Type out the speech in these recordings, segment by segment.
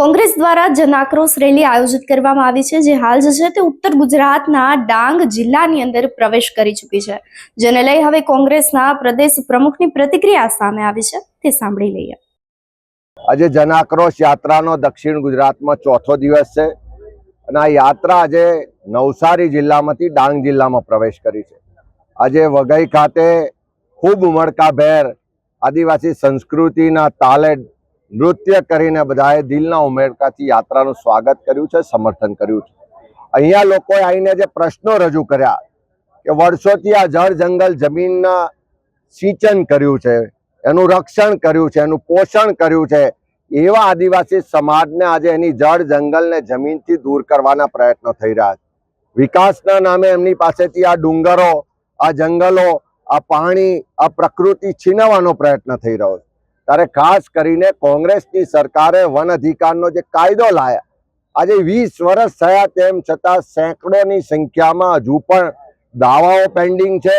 કોંગ્રેસ દ્વારા જન આક્રોશ રેલી આયોજિત કરવામાં આવી છે, જે હાલ જે છે તે ઉત્તર ગુજરાતના ડાંગ જિલ્લાની અંદર પ્રવેશ કરી ચૂકી છે, જેને લઈ હવે કોંગ્રેસના પ્રદેશ પ્રમુખની પ્રતિક્રિયા સામે આવી છે, તે સાંભળી લઈએ। આજે જન આક્રોશ યાત્રાનો દક્ષિણ ગુજરાતમાં ચોથો દિવસ છે અને આ યાત્રા આજે નવસારી જિલ્લામાંથી ડાંગ જિલ્લામાં પ્રવેશ કરી છે। આજે વઘઈ ખાતે ખૂબ ઉમળકાભેર આદિવાસી સંસ્કૃતિના તાલે નૃત્ય કરીને બધાએ દિલના ઉમળકાથી યાત્રાનું સ્વાગત કર્યું છે, સમર્થન કર્યું છે। અહીંયા લોકોએ આવીને જે પ્રશ્નો રજૂ કર્યા કે વર્ષોથી આ જળ જંગલ જમીનના સિંચન કર્યું છે, એનું રક્ષણ કર્યું છે, એનું પોષણ કર્યું છે, એવા આદિવાસી સમાજને આજે એની જળ જંગલને જમીનથી દૂર કરવાના પ્રયત્નો થઈ રહ્યા છે। વિકાસના નામે એમની પાસેથી આ ડુંગરો, આ જંગલો, આ પાણી, આ પ્રકૃતિ છીનવવાનો પ્રયત્ન થઈ રહ્યો છે। ત્યારે ખાસ કરીને કોંગ્રેસની સરકારે વન અધિકારનો જે કાયદો લાયા, આજે 20 વર્ષ થયા તેમ છતાં સેંકડોની સંખ્યામાં હજુ પણ દાવાઓ પેન્ડિંગ છે।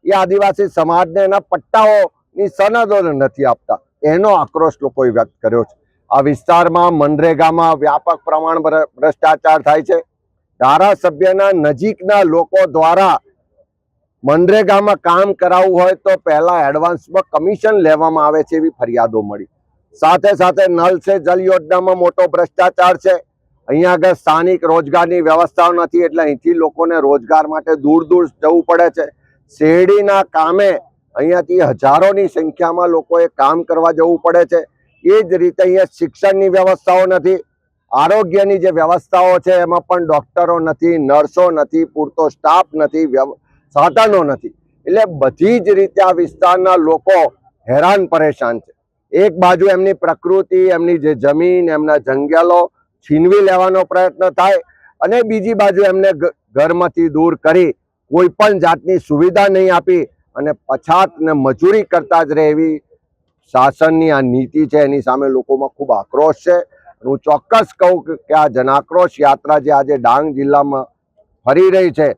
એ આદિવાસી સમાજને એના પટ્ટાઓની સનદો નથી આપતા, એનો આક્રોશ લોકોએ વ્યક્ત કર્યો છે। આ વિસ્તારમાં મનરેગામાં વ્યાપક પ્રમાણ ભ્રષ્ટાચાર થાય છે। ધારાસભ્યના નજીકના લોકો દ્વારા મનરેગામાં કામ કરાવવું હોય તો પહેલા એડવાન્સમાં કમિશન લેવામાં આવે છે, એવી ફરિયાદો મળી। સાથે સાથે નલ સે જલ યોજનામાં મોટો ભ્રષ્ટાચાર છે। અહીંયા આગળ સ્થાનિક રોજગારની વ્યવસ્થાઓ નથી, એટલે અહીંથી લોકોને રોજગાર માટે દૂર દૂર જવું પડે છે। શેરડીના કામે અહીંયાથી હજારોની સંખ્યામાં લોકોએ કામ કરવા જવું પડે છે। એ જ રીતે અહીંયા શિક્ષણની વ્યવસ્થાઓ નથી, આરોગ્યની જે વ્યવસ્થાઓ છે એમાં પણ ડોક્ટરો નથી, નર્સો નથી, પૂરતો સ્ટાફ નથી, સાધનો નથી, એટલે બધી જ રીતે આ વિસ્તારના લોકો હેરાન પરેશાન છે। એક બાજુ એમની પ્રકૃતિ, એમની જે જમીન, એમના જંગલો છીનવી લેવાનો પ્રયત્ન થાય અને બીજી બાજુ એમને ઘરમાંથી દૂર કરી કોઈ પણ જાતની સુવિધા નહીં આપી અને પછાત ને મજૂરી કરતા જ રહે એવી શાસનની આ નીતિ છે, એની સામે લોકોમાં ખૂબ આક્રોશ છે। હું ચોક્કસ કહું કે આ જનાક્રોશ યાત્રા જે આજે ડાંગ જિલ્લામાં ફરી રહી છે,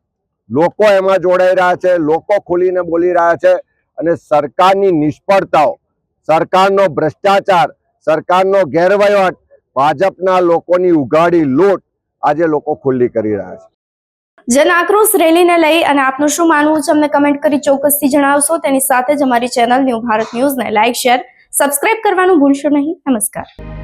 લોકો એમાં જોડાઈ રહ્યા છે, લોકો ખુલીને બોલી રહ્યા છે અને સરકારની નિષ્ફળતાઓ, સરકારનો ભ્રષ્ટાચાર, સરકારનો ગેરવહીવટ, ભાજપના લોકોની ઉઘાડી લૂંટ આજે લોકો ખુલ્લી કરી રહ્યા છે। જન આક્રોશ રેલીને લઈ અને આપનું શું માનવું છે અમને કમેન્ટ કરી ચોક્કસથી જણાવશો। તેની સાથે જ અમારી ચેનલ ન્યૂ ભારત ન્યૂઝને લાઇક, શેર, સબસ્ક્રાઇબ કરવાનું ભૂલશો નહીં। નમસ્કાર।